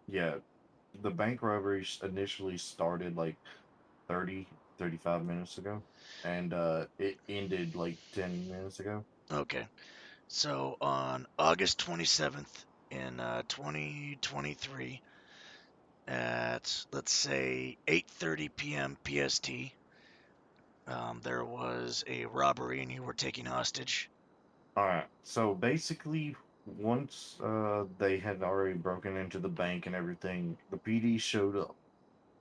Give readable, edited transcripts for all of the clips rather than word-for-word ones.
Yeah, the bank robbery initially started like 30, 35 minutes ago, and it ended like 10 minutes ago. Okay. So on August 27th in 2023 at let's say 8:30 p.m. PST, there was a robbery and you were taken hostage. All right. So basically, once they had already broken into the bank and everything, the PD showed up.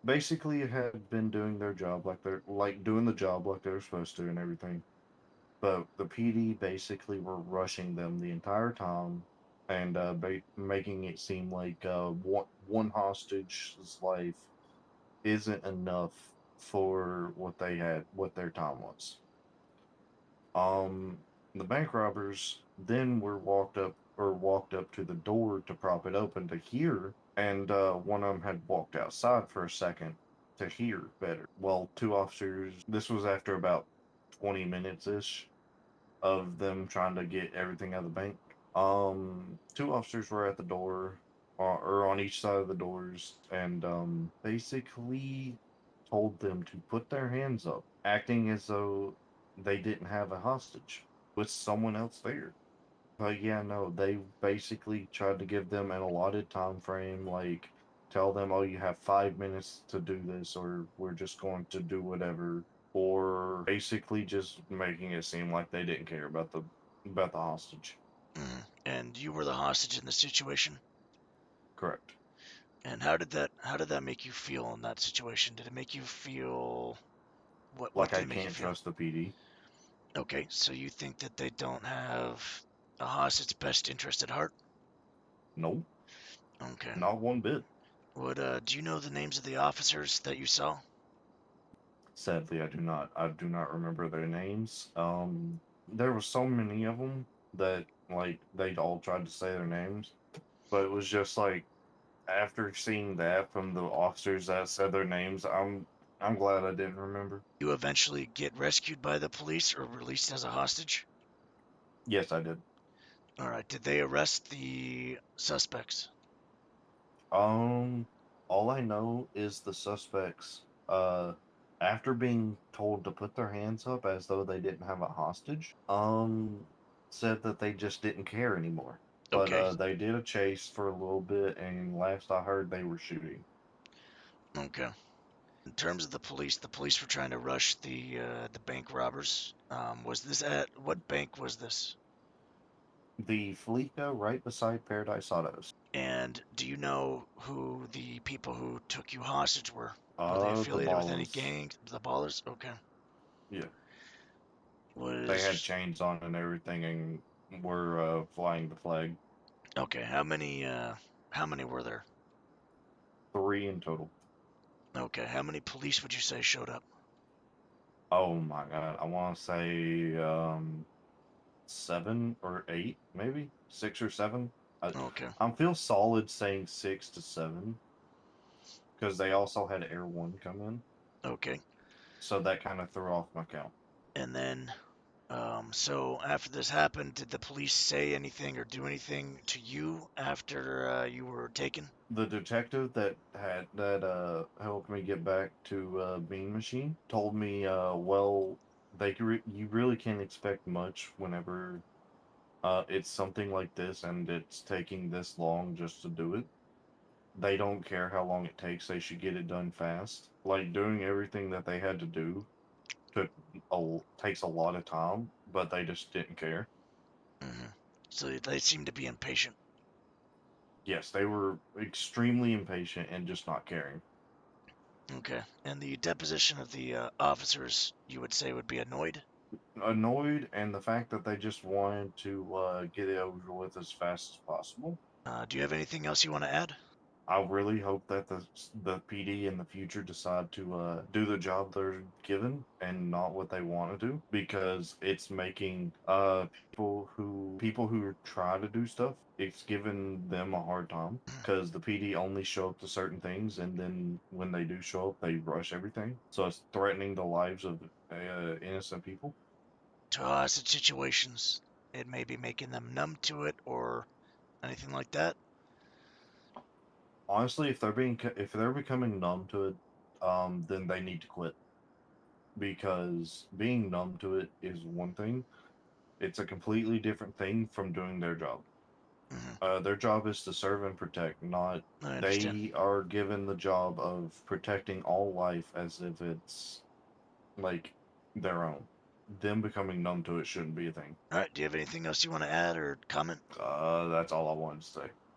Basically, it had been doing their job like doing the job like they were supposed to and everything. But the PD basically were rushing them the entire time and making it seem like one hostage's life isn't enough for what their time was. Um, the bank robbers then were walked up to the door to prop it open to hear, and one of them had walked outside for a second to hear better. Well, two officers. This was after about 20 minutes ish of them trying to get everything out of the bank. Two officers were at the door, or on each side of the doors, and basically told them to put their hands up, acting as though they didn't have a hostage with someone else there. But yeah, no, they basically tried to give them an allotted time frame, like tell them, oh, you have 5 minutes to do this, or we're just going to do whatever, or basically just making it seem like they didn't care about the hostage. And you were the hostage in the situation. Correct. And how did that make you feel in that situation? Did it make you feel what Like did I it make you can't feel? trust the PD. Okay, so you think that they don't have a hostage best interest at heart? Nope, Okay. not one bit. What do you know the names of the officers that you saw? Sadly, I do not. I do not remember their names. There were so many of them that like they all tried to say their names, but it was just like after seeing that from the officers that said their names, I'm glad I didn't remember. You eventually get rescued by the police or released as a hostage? Yes, I did. All right. Did they arrest the suspects? Um, all I know is the suspects, after being told to put their hands up as though they didn't have a hostage, said that they just didn't care anymore. But Okay. they did a chase for a little bit, and last I heard, they were shooting. Okay. In terms of the police were trying to rush the bank robbers. Was this at what bank was this? The Felica right beside Paradise Autos. And do you know who the people who took you hostage were? Were they The affiliated with any Ballas. gangs? The Ballers? Okay. Yeah, they had Was chains on and everything, and were flying the flag. okay. How many were there? Three in total. Okay. How many police would you say showed up? Oh my god, I want to say 7 or 8, maybe 6 or 7. I, Okay. I feel solid saying 6 to 7 because they also had Air One come in, Okay. so that kind of threw off my count. And then so after this happened, did the police say anything or do anything to you after you were taken? The detective that helped me get back to Bean Machine told me, well, you really can't expect much whenever it's something like this and it's taking this long just to do it. They don't care how long it takes. They should get it done fast. Like doing everything that they had to do took takes a lot of time, but they just didn't care. Hmm. So they seem to be impatient. Yes, they were extremely impatient and just not caring. Okay. And the deposition of the officers, you would say, would be annoyed. Annoyed, and the fact that they just wanted to get it over with as fast as possible. Do you have anything else you want to add? I really hope that the PD in the future decide to do the job they're given and not what they want to do, because it's making people who try to do stuff, it's giving them a hard time because the PD only show up to certain things, and then when they do show up they rush everything, so it's threatening the lives of innocent people. To hostage situations, it may be making them numb to it or anything like that. Honestly, if they're becoming numb to it, then they need to quit because being numb to it is one thing. It's a completely different thing from doing their job. Hmm. Their job is to serve and protect, not I understand. they are given the job of protecting all life as if it's like their own. Them becoming numb to it shouldn't be a thing. All right. Do you have anything else you want to add or comment? That's all I wanted to say.